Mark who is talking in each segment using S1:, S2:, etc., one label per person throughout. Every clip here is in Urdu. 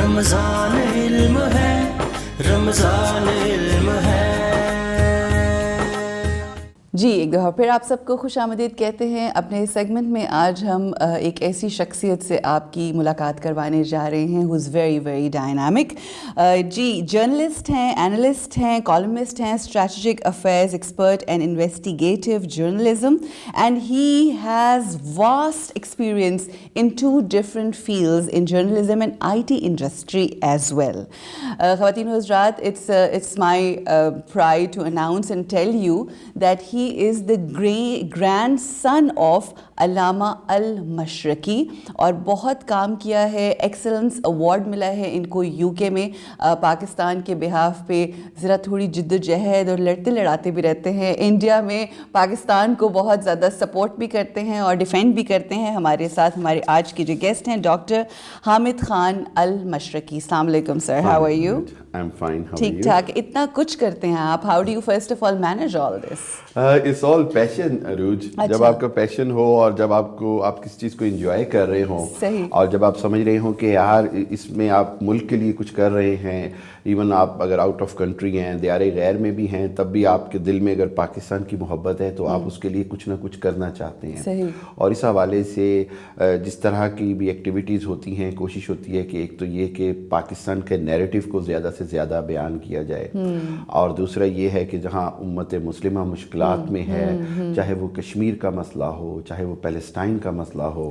S1: رمضان علم ہے، رمضان علم ہے۔
S2: جی ایک دفعہ پھر آپ سب کو خوش آمدید کہتے ہیں اپنے سیگمنٹ میں۔ آج ہم ایک ایسی شخصیت سے آپ کی ملاقات کروانے جا رہے ہیں who is very very dynamic۔ جی جرنلسٹ ہیں، اینالسٹ ہیں، کالمسٹ ہیں، strategic affairs expert and investigative journalism, and he has vast experience in 2 different fields in journalism and IT industry as well۔ خواتین و حضرات، it's my pride to announce and tell you that he is the grandson of علامہ المشرقی، اور بہت کام کیا ہے، ایکسلنس ایوارڈ ملا ہے ان کو UK میں، پاکستان کے بہاف پہ ذرا تھوڑی جد و جہد اور لڑتے لڑاتے بھی رہتے ہیں، انڈیا میں پاکستان کو بہت زیادہ سپورٹ بھی کرتے ہیں اور ڈیفینڈ بھی کرتے ہیں۔ ہمارے ساتھ ہمارے آج کے جو گیسٹ ہیں ڈاکٹر حامد خان المشرقی۔ السلام علیکم sir, how are you?
S3: I'm fine. How are
S2: ٹھیک
S3: you?
S2: ٹھاک، اتنا کچھ کرتے ہیں آپ، how do you first of all manage all this?
S3: It's all passion, Aruj. جب آپ کا پیشن ہو اور جب آپ کسی چیز کو انجوائے کر رہے ہوں، اور جب آپ سمجھ رہے ہوں کہ یار اس میں آپ ملک کے لیے کچھ کر رہے ہیں، ایون آپ اگر آؤٹ آف کنٹری ہیں، دیار غیر میں بھی ہیں، تب بھی آپ کے دل میں اگر پاکستان کی محبت ہے تو آپ اس کے لیے کچھ نہ کچھ کرنا چاہتے ہیں۔ اور اس حوالے سے جس طرح کی بھی ایکٹیویٹیز ہوتی ہیں، کوشش ہوتی ہے کہ ایک تو یہ کہ پاکستان کے نیریٹو کو زیادہ سے زیادہ بیان کیا جائے، اور دوسرا یہ ہے کہ جہاں امت مسلمہ مشکلات میں ہے، چاہے وہ کشمیر کا مسئلہ ہو، چاہے وہ پیلسٹائن کا مسئلہ ہو،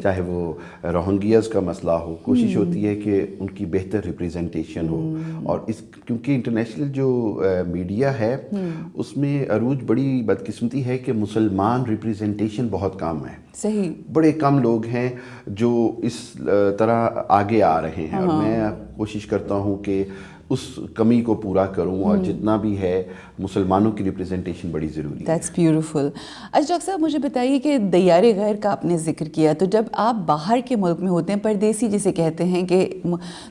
S3: چاہے وہ روہنگیاز کا مسئلہ ہو، کوشش ہوتی ہے کہ ان کی بہتر ریپریزنٹیشن ہو۔ اور کیونکہ انٹرنیشنل جو میڈیا ہے اس میں عروج بڑی بدقسمتی ہے کہ مسلمان ریپریزنٹیشن بہت کم ہے، صحیح، بڑے کم لوگ ہیں جو اس طرح آگے آ رہے ہیں، اور میں کوشش کرتا ہوں کہ اس کمی کو پورا کروں، اور جتنا بھی ہے مسلمانوں کی ریپریزنٹیشن بڑی ضروری ہے۔
S2: That's beautiful. اچھا ڈاکٹر صاحب مجھے بتائیے کہ دیار غیر کا آپ نے ذکر کیا، تو جب آپ باہر کے ملک میں ہوتے ہیں، پردیسی جسے کہتے ہیں، کہ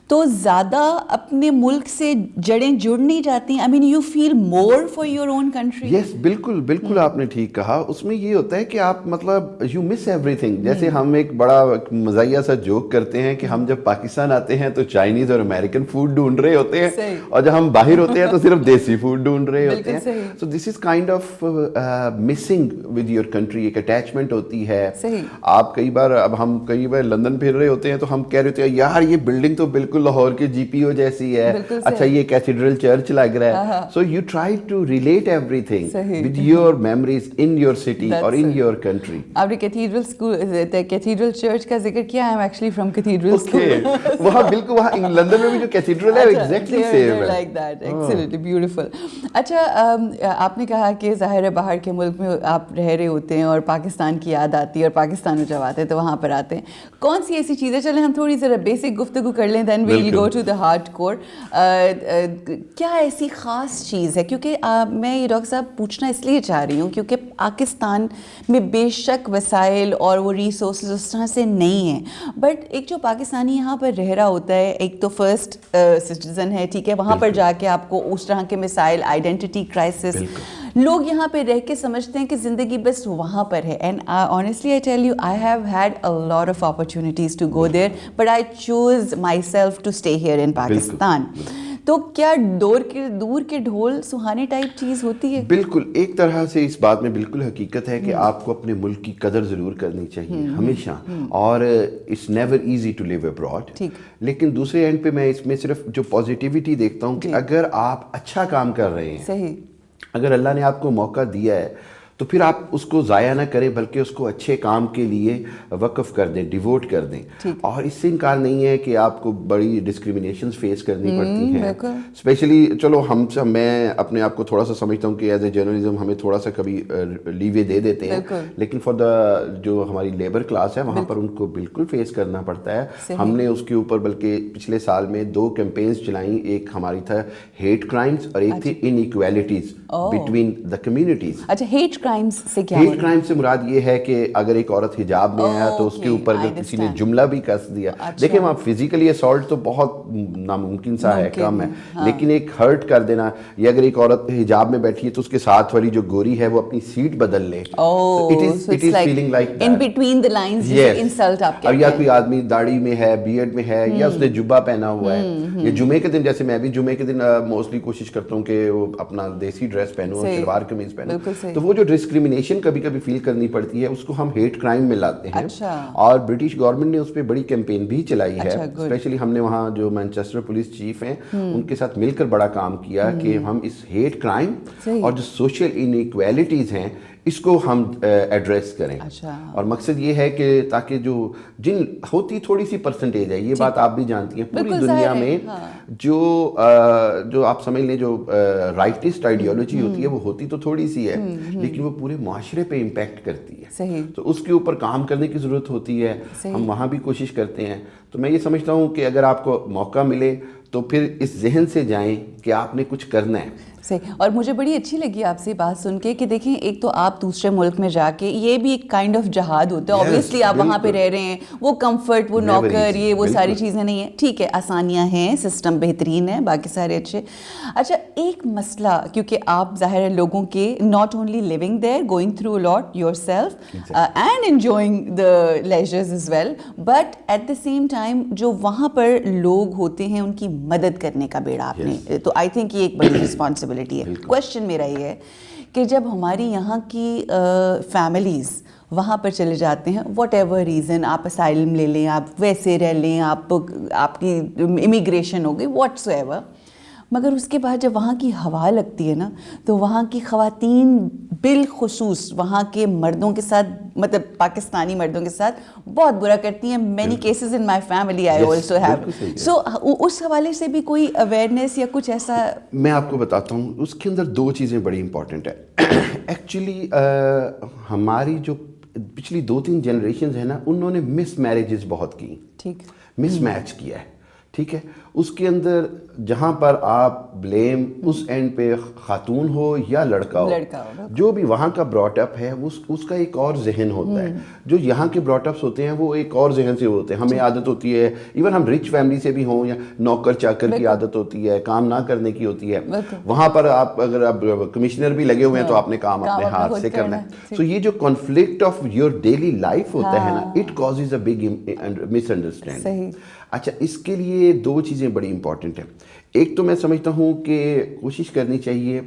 S2: تو زیادہ اپنے ملک سے جڑیں جڑ نہیں جاتی ہیں؟ I mean you feel more for your own country?
S3: Yes, بالکل بالکل آپ نے ٹھیک کہا۔ اس میں یہ ہوتا ہے کہ آپ مطلب یو مس ایوری تھنگ۔ جیسے ہم ایک بڑا مزاحیہ سا جوک کرتے ہیں کہ ہم جب پاکستان آتے ہیں تو چائنیز اور امریکن فوڈ ڈھونڈ رہے ہوتے ہیں، اور جب ہم باہر ہوتے ہیں تو صرف دیسی فوڈ ڈھونڈ رہے ہوتے ہیں۔ So this is kind of missing with your country, ایک اٹیچمنٹ ہوتی ہے۔ آپ ہم کئی بار لندن پھر رہے ہوتے ہیں تو ہم کہہ رہے ہوتے ہیں یار یہ بلڈنگ تو بالکل لاہور کے GPO جیسی ہے، اچھا یہ کیتھیڈرل چرچ لگ رہا ہے۔ So you try to relate everything with your memories in your city اور ان یور کنٹری۔
S2: آپ نے کیتھیڈرل چرچ کا ذکر کیا، I am actually from cathedral school.
S3: وہاں بالکل، وہاں لندن میں بھی جو کیتھیڈرل ہے ایگزیکٹلی سیم ہے،
S2: لائک دیٹ، ایبسلیٹلی بیوٹیفل۔ اچھا آپ نے کہا کہ ظاہر ہے باہر کے ملک میں آپ رہ رہے ہوتے ہیں اور پاکستان کی یاد آتی ہے، اور پاکستان میں جب آتے ہیں تو وہاں پر آتے ہیں، کون سی ایسی چیزیں، چلیں ہم تھوڑی ذرا بیسک گفتگو کر لیں، then we'll go to the hardcore. کیا ایسی خاص چیز ہے؟ کیونکہ میں یہ ڈاکٹر صاحب پوچھنا اس لیے چاہ رہی ہوں کیونکہ پاکستان میں بے شک وسائل اور وہ ریسورسز اس طرح سے نہیں ہیں، بٹ ایک جو پاکستانی یہاں پر رہ رہا ہوتا ہے، ایک تو فرسٹ سٹیزن ہے، ٹھیک ہے، وہاں پر جا کے آپ کو اس طرح کے مسائل، آئیڈینٹی کرائسس، لوگ یہاں پہ رہ کے سمجھتے ہیں کہ زندگی بس وہاں پر ہے، and honestly I tell you I have had a lot of opportunities to go there, but I chose myself to stay here in Pakistan. تو کیا دور کے ڈھول سہانے ٹائپ چیز ہوتی ہے؟
S3: بالکل، ایک طرح سے اس بات میں بالکل حقیقت ہے کہ آپ کو اپنے ملک کی قدر ضرور کرنی چاہیے ہمیشہ، اور it's never easy to live abroad. لیکن دوسرے اینڈ پہ میں اس میں صرف جو پازیٹیوٹی دیکھتا ہوں کہ اگر آپ اچھا کام کر رہے ہیں، صحیح، اگر اللہ نے آپ کو موقع دیا ہے تو پھر آپ اس کو ضائع نہ کریں، بلکہ اس کو اچھے کام کے لیے وقف کر دیں، ڈیووٹ کر دیں۔ اور اس سے انکار نہیں ہے کہ آپ کو بڑی ڈسکریمنیشنز فیس کرنی پڑتی ہیں، اسپیشلی چلو میں اپنے آپ کو تھوڑا سا سمجھتا ہوں کہ ایز اے جرنلزم ہمیں تھوڑا سا کبھی لیوے دے دیتے ہیں، لیکن فار دا جو ہماری لیبر کلاس ہے وہاں پر ان کو بالکل فیس کرنا پڑتا ہے۔ ہم نے اس کے اوپر بلکہ پچھلے سال میں 2 کیمپینز چلائیں، ایک ہماری تھا ہیٹ کرائمز اور ایک تھی ان ایکویلٹیز بٹوین دا کمیونٹیز۔
S2: اچھا، ہیٹ کرائمز سے کیا
S3: ہیٹ کرائم سے مراد یہ ہے کہ اگر ایک عورت حجاب میں ہے تو اس کے اوپر اگر کسی نے جملہ بھی کس دیا, دیکھیں وہاں فزیکلی اسالٹ تو بہت ناممکن سا ہے, کم ہے, لیکن ایک ہرٹ کر دینا, یا اگر ایک عورت حجاب میں بیٹھی ہے تو اس کے ساتھ والی جو گوری ہے وہ اپنی سیٹ بدل لے, it is feeling like
S2: in between the lines insult آپ
S3: اب یا کوئی آدمی داڑھی میں ہے, بیئرڈ میں ہے, یا اس نے جبہ پہنا ہوا ہے, یا جمعے کے دن, جیسے میں بھی جمعے کے دن موسٹلی کوشش کرتا ہوں کہ وہ اپنا دیسی ڈریس پہنو, شلوار قمیض پہنو, تو وہ جو ڈسکریمنیشن کبھی کبھی فیل کرنی پڑتی ہے اس کو ہم ہیٹ کرائم میں لاتے ہیں. اور برٹش گورنمنٹ نے اس پہ بڑی کیمپین بھی چلائی ہے, اسپیشلی ہم نے وہاں جو مینچسٹر پولیس چیف ہیں ان کے ساتھ مل کر بڑا کام کیا کہ ہم اس ہیٹ کرائم اور جو سوشل انیکویلٹیز ہیں اس کو ہم ایڈریس کریں. اور مقصد یہ ہے کہ تاکہ جو جن ہوتی تھوڑی سی پرسنٹیج ہے, یہ بات آپ بھی جانتی ہیں پوری دنیا میں جو آپ سمجھ لیں جو رائٹسٹ آئیڈیالوجی ہوتی ہے وہ ہوتی تو تھوڑی سی ہے, لیکن وہ پورے معاشرے پہ امپیکٹ کرتی ہے, تو اس کے اوپر کام کرنے کی ضرورت ہوتی ہے. ہم وہاں بھی کوشش کرتے ہیں. تو میں یہ سمجھتا ہوں کہ اگر آپ کو موقع ملے تو پھر اس ذہن سے جائیں کہ آپ نے کچھ کرنا ہے.
S2: صحیح. اور مجھے بڑی اچھی لگی آپ سے بات سن کے کہ دیکھیں ایک تو آپ دوسرے ملک میں جا کے, یہ بھی ایک کائنڈ آف جہاد ہوتا ہے. اوبویسلی آپ وہاں پہ رہ رہے ہیں, وہ کمفرٹ, وہ نوکر, یہ وہ ساری چیزیں نہیں ہیں. ٹھیک ہے, آسانیاں ہیں, سسٹم بہترین ہے, باقی سارے اچھے. اچھا, ایک مسئلہ, کیونکہ آپ ظاہر ہے لوگوں کے not only living there, going through lot yourself and enjoying the leisures as well, but at the same time جو وہاں پر لوگ ہوتے ہیں ان کی مدد کرنے کا بیڑا آپ نے, تو آئی تھنک یہ ایک بڑی رسپانسبلٹی ہے. کوشچن میرا یہ ہے کہ جب ہماری یہاں کی فیملیز وہاں پر چلے جاتے ہیں, واٹ ایور ریزن, آپ اسائلم لے لیں, آپ ویسے رہ لیں, آپ کی امیگریشن ہو گئی, واٹ سو ایور, مگر اس کے بعد جب وہاں کی ہوا لگتی ہے نا تو وہاں کی خواتین بالخصوص وہاں کے مردوں کے ساتھ, مطلب پاکستانی مردوں کے ساتھ بہت برا کرتی ہیں. Many cases in my family I also have. So اس حوالے سے بھی کوئی اویئرنیس یا کچھ ایسا؟
S3: میں آپ کو بتاتا ہوں, اس کے اندر دو چیزیں بڑی امپورٹنٹ ہے. ایکچولی ہماری جو پچھلی 2-3 جنریشنز ہیں نا, انہوں نے مس میرجز بہت کی, ٹھیک, مس میچ کیا ہے, ٹھیک ہے. اس کے اندر جہاں پر آپ بلیم اس اینڈ پہ خاتون ہو یا لڑکا ہو, جو بھی وہاں کا براٹ اپ ہے اس کا ایک اور ذہن ہوتا ہے. جو یہاں کے براٹ اپس ہوتے ہیں وہ ایک اور ذہن سے ہوتے ہیں. ہمیں عادت ہوتی ہے, ایون ہم رچ فیملی سے بھی ہوں, یا نوکر چاکر کی عادت ہوتی ہے, کام نہ کرنے کی ہوتی ہے. وہاں پر آپ اگر آپ کمشنر بھی لگے ہوئے ہیں تو آپ نے کام اپنے ہاتھ سے کرنا ہے. سو یہ جو conflict of your daily life ہوتا ہے نا, it causes a big miss understanding. اچھا, اس کے لیے 2 چیزیں بڑی امپورٹنٹ ہیں. ایک تو میں سمجھتا ہوں کہ کوشش کرنی چاہیے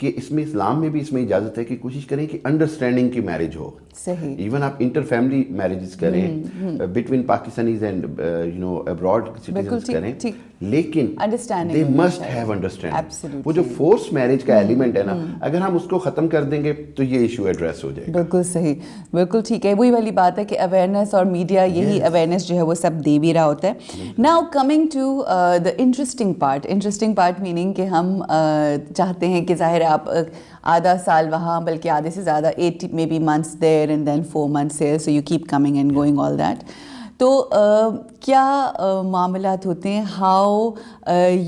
S3: کہ اس میں اسلام میں بھی اس میں اجازت ہے کہ کوشش کریں کہ انڈرسٹینڈنگ کی میرج ہو. صحیح. ایون آپ انٹر فیملی میرجز کریں, between Pakistanis and abroad citizens کریں, لیکن دے مسٹ ہیو انڈرسٹینڈنگ. وہ جو فورس میرج کا ایلیمنٹ ہے نا, اگر ہم اس کو ختم کر دیں گے تو یہ ایشو ایڈریس ہو جائے گا.
S2: بالکل صحیح, بالکل ٹھیک ہے. وہی والی بات ہے کہ اویئرنیس اور میڈیا یہی اویئرنیس جو ہے وہ سب دے بھی رہا ہوتا ہے. Now coming to the interesting part meaning کہ ہم چاہتے ہیں کہ ظاہر ہے آپ آدھا سال وہاں, بلکہ آدھے سے زیادہ 8 maybe months there and then 4 months here, so you keep coming and going all that. تو کیا معاملات ہوتے ہیں, ہاؤ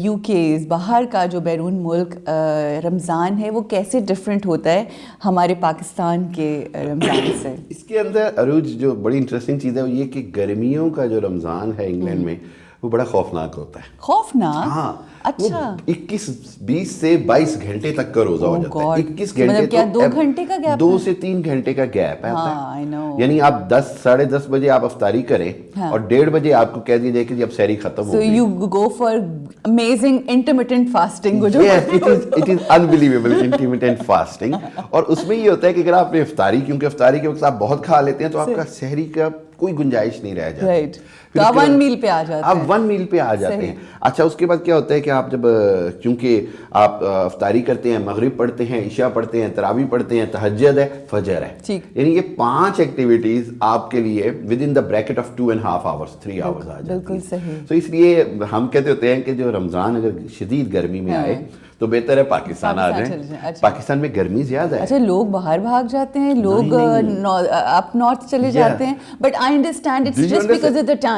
S2: UK's باہر کا جو بیرون ملک رمضان ہے وہ کیسے ڈفرینٹ ہوتا ہے ہمارے پاکستان کے رمضان سے؟
S3: اس کے اندر عروج جو بڑی انٹرسٹنگ چیز ہے وہ یہ کہ گرمیوں کا جو رمضان ہے انگلینڈ میں وہ بڑا خوفناک ہوتا ہے.
S2: خوفناک؟
S3: ہاں.
S2: اچھا.
S3: 21 سے 22 گھنٹے تک کا روزہ ہو جاتا ہے. 21 گھنٹے,
S2: مطلب کیا 2 گھنٹے کا گیپ؟
S3: 2 سے 3 گھنٹے کا گیپ ہے. یعنی آپ 10 ساڑھے 10 بجے آپ افطاری کریں اور 1:30 بجے آپ کو کہہ دیا جائے کہ جب سحری ختم ہو گئی.
S2: So you go for amazing intermittent fasting.
S3: Yes, it is unbelievable intermittent fasting. اور اس میں یہ ہوتا ہے کہ اگر آپ نے افطاری, کیونکہ افطاری کے وقت آپ بہت کھا لیتے ہیں تو آپ کا سحری کا کوئی گنجائش نہیں رہ جاتی.
S2: تو آپ 1 میل پہ آ جاتے ہیں.
S3: آپ 1 میل پہ آ جاتے ہیں. اچھا, اس کے بعد کیا ہوتا ہے کہ آپ جب, کیونکہ آپ افطاری کرتے ہیں, مغرب پڑھتے ہیں, عشاء پڑھتے ہیں, تراویح پڑھتے ہیں, تہجد ہے, فجر ہے, یعنی یہ 5 ایکٹیویٹیز آپ کے لیے with in the bracket of 2.5 hours 3 hours آ جاتی ہیں.
S2: بالکل صحیح.
S3: تو اس لیے ہم کہتے ہوتے ہیں کہ جو رمضان اگر شدید گرمی میں آئے تو بہتر ہے پاکستان آ جائیں. پاکستان میں گرمی زیادہ ہے.
S2: اچھا, لوگ باہر بھاگ جاتے ہیں, لوگ اپ نارتھ چلے جاتے ہیں, but I understand it's just because of the time.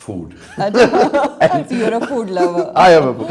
S3: Food.
S2: So you're a food lover.
S3: I am a food.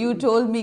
S2: you told me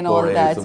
S2: and all that।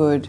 S2: good.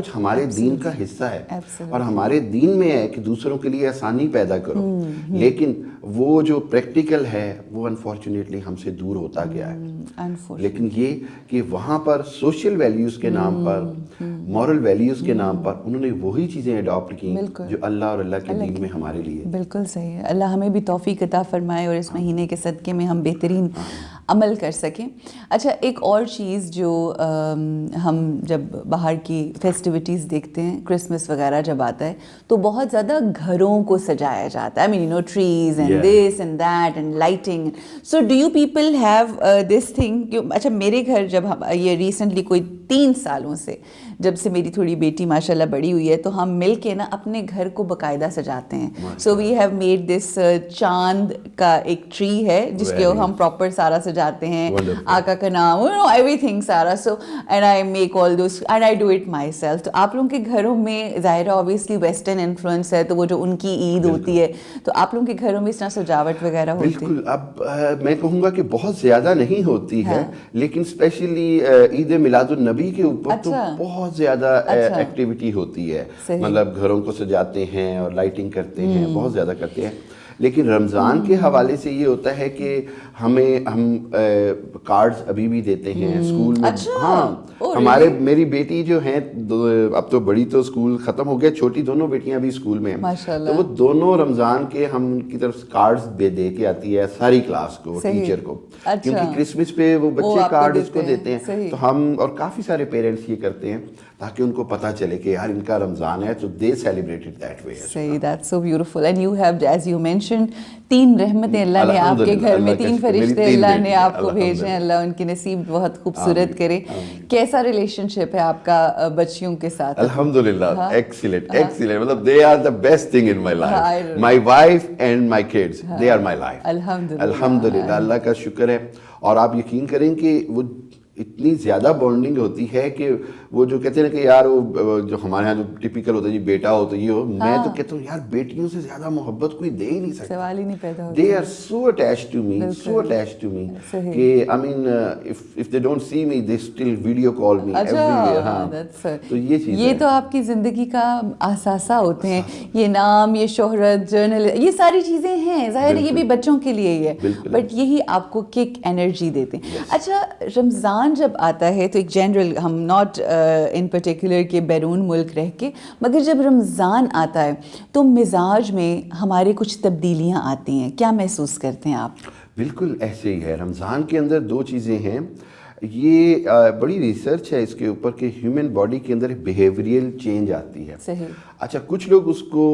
S3: کچھ ہمارے دین کا حصہ ہے اور ہمارے دین میں ہے کہ دوسروں کے لیے آسانی پیدا کرو، لیکن وہ جو پریکٹیکل ہے وہ انفارچونیٹلی ہم سے دور ہوتا گیا ہے. لیکن یہ کہ وہاں پر سوشل ویلیوز کے نام پر، مورل ویلیوز کے نام پر انہوں نے وہی چیزیں اڈاپٹ کی جو اللہ اور اللہ کے دین میں ہمارے لیے.
S2: بالکل صحیح ہے. اللہ ہمیں بھی توفیق عطا فرمائے اور اس مہینے کے صدقے میں ہم بہترین عمل کر سکیں. اچھا، ایک اور چیز جو ہم جب باہر کی فیسٹیوٹیز دیکھتے ہیں، کرسمس وغیرہ جب آتا ہے تو بہت زیادہ گھروں کو سجایا جاتا ہے. I mean, you know, trees and this and that and lighting. So do you people have this thing? اچھا، میرے گھر جب یہ ریسنٹلی کوئی 3 سالوں سے جب سے میری تھوڑی بیٹی ماشاءاللہ بڑی ہوئی ہے تو ہم مل کے نا اپنے گھر کو باقاعدہ سجاتے ہیں. سو وی ہیو میڈ دس چاند کا ایک ٹری ہے جس کے ہم پراپر سارا سجاتے ہیں، آقا کا نام، ایوری تھنگ سارا. So and I make all those and I do it my self. تو آپ لوگوں کے گھروں میں ظاہر ہے اوبیسلی ویسٹرن انفلوئنس ہے، تو وہ جو ان کی عید ہوتی ہے تو آپ لوگوں کے گھروں میں اس طرح سجاوٹ وغیرہ ہوتی ہے؟
S3: بالکل. اب میں کہوں گا کہ بہت زیادہ نہیں ہوتی ہے، لیکن اسپیشلی عید میلاد النبی کے اوپر تو بہت زیادہ ایکٹیویٹی ہوتی ہے. مطلب گھروں کو سجاتے ہیں اور لائٹنگ کرتے ہیں، بہت زیادہ کرتے ہیں. لیکن رمضان کے حوالے سے یہ ہوتا ہے کہ ہم کارڈز ابھی بھی دیتے ہیں اسکول میں. ہاں، میری بیٹی جو ہیں، اب تو بڑی تو اسکول ختم ہو گیا، چھوٹی دونوں بیٹیاں ابھی اسکول میں ہیں، تو وہ دونوں رمضان کے ہم ان کی طرف کارڈز دے کے آتی ہے ساری کلاس کو، ٹیچر کو، کیونکہ کرسمس پہ وہ بچے کارڈ اس کو دیتے ہیں. تو ہم اور کافی سارے پیرنٹس یہ کرتے ہیں تاکہ ان کو پتہ چلے کہ یار ان کا رمضان ہے، تو دے سیلیبریٹڈ دیٹ وے.
S2: صحیح، that's so beautiful. And you have as you mentioned 3 رحمتیں اللہ نے آپ کے گھر میں، 3 فرشتے اللہ نے آپ کو بھیجے ہیں. اللہ ان کی نصیب بہت خوبصورت کرے. کیسا ریلیشن شپ ہے آپ کا بچیوں کے ساتھ؟
S3: الحمدللہ ایکسیلنٹ، ایکسیلنٹ. مطلب they are the best thing in my life. My wife and my kids, they are my life. الحمدللہ، اللہ کا شکر ہے. اور آپ یقین کریں کہ وہ اتنی زیادہ بانڈنگ ہوتی ہے کہ وہ جو کہتے ہیں نا کہ یار وہ جو ہمارے یہاں جو ٹپیکل ہوتا ہے جی بیٹا ہو تو یہ ہو، میں تو کہتا ہوں یار بیٹیوں سے زیادہ محبت کوئی دے ہی نہیں سکتا.
S2: سوال ہی نہیں پیدا ہوتا.
S3: They are so attached to me, so attached to me کہ I mean if they don't see me they still video call me every day. ہاں، تو یہ چیز،
S2: یہ تو آپ کی زندگی کا اثاثہ ہوتے ہیں. یہ نام، یہ شہرت، جرنل، یہ ساری چیزیں ہیں، ظاہر ہے یہ بھی بچوں کے لیے ہی ہے، بٹ یہی آپ کو کک انرجی دیتے ہیں. اچھا، رمضان جب آتا ہے تو ایک جنرل، ہم ناٹ ان پرٹیکولر کہ بیرون ملک رہ کے، مگر جب رمضان آتا ہے تو مزاج میں ہمارے کچھ تبدیلیاں آتی ہیں. کیا محسوس کرتے ہیں آپ؟
S3: بالکل ایسے ہی ہے. رمضان کے اندر 2 چیزیں ہیں. یہ بڑی ریسرچ ہے اس کے اوپر کہ ہیومن باڈی کے اندر بیہیویئرل چینج آتی ہے.
S2: صحیح.
S3: اچھا، کچھ لوگ اس کو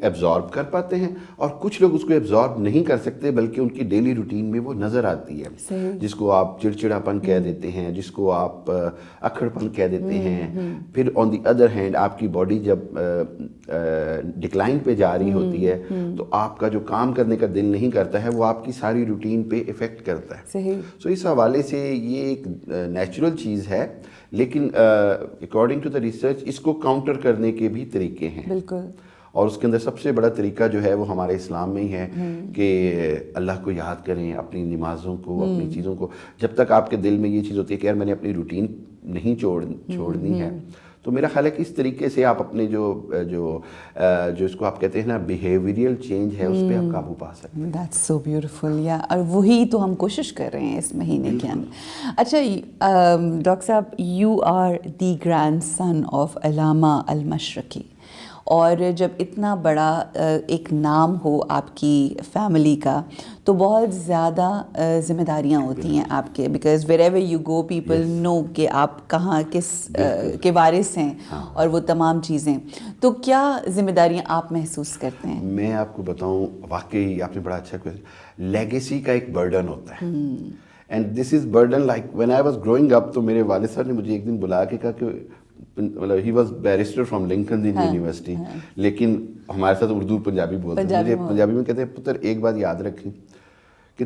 S3: ایبزارب کر پاتے ہیں اور کچھ لوگ اس کو ایبزارب نہیں کر سکتے، بلکہ ان کی ڈیلی روٹین میں وہ نظر آتی ہے. جس کو آپ چڑچڑاپن کہہ دیتے ہیں، جس کو آپ اکڑپن کہہ دیتے ہیں. پھر آن دی ادر ہینڈ آپ کی باڈی جب ڈکلائن پہ جا رہی ہوتی ہے تو آپ کا جو کام کرنے کا دل نہیں کرتا ہے وہ آپ کی ساری روٹین پہ افیکٹ کرتا ہے. سو اس حوالے سے یہ ایک نیچرل چیز ہے، لیکن اکارڈنگ ٹو دا ریسرچ اس کو کاؤنٹر کرنے کے بھی طریقے ہیں.
S2: بالکل.
S3: اور اس کے اندر سب سے بڑا طریقہ جو ہے وہ ہمارے اسلام میں ہی ہے کہ اللہ کو یاد کریں، اپنی نمازوں کو، اپنی چیزوں کو. جب تک آپ کے دل میں یہ چیز ہوتی ہے کہ یار میں نے اپنی روٹین نہیں چھوڑنی ہے، تو میرا خیال ہے کہ اس طریقے سے آپ اپنے جو اس کو آپ کہتے ہیں نا بیہیویئرل چینج ہے اس پہ آپ قابو پا سکتے ہیں.
S2: That's so beautiful. یا اور وہی تو ہم کوشش کر رہے ہیں اس مہینے کے اندر. اچھا ڈاکٹر صاحب، you are the grandson of Allama al-Mashriqi, اور جب اتنا بڑا ایک نام ہو آپ کی فیملی کا تو بہت زیادہ ذمہ داریاں ہوتی ہیں آپ کے، because wherever you go people know کہ آپ کہاں کس کے وارث ہیں اور وہ تمام چیزیں. تو کیا ذمہ داریاں آپ محسوس کرتے ہیں؟
S3: میں آپ کو بتاؤں، واقعی آپ نے بڑا اچھا کوئسچن. لیگیسی کا ایک برڈن ہوتا ہے، and this is burden like when I was growing up. تو میرے والد صاحب نے مجھے ایک دن بلا کے کہا کہ مطلب he was barrister from Lincoln university, لیکن ہمارے ساتھ اردو پنجابی بولتے ہیں. مجھے پنجابی میں کہتے ہیں پتر ایک بات یاد رکھیں کہ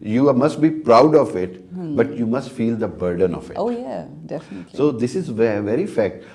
S3: You must be proud of it, but you must feel the burden of it.
S2: Oh yeah, definitely.
S3: So this is very fact.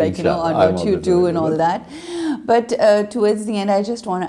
S2: like you know on what you do and all that. But towards the end I just want to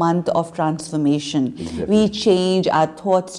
S2: month of transformation. We change, our thoughts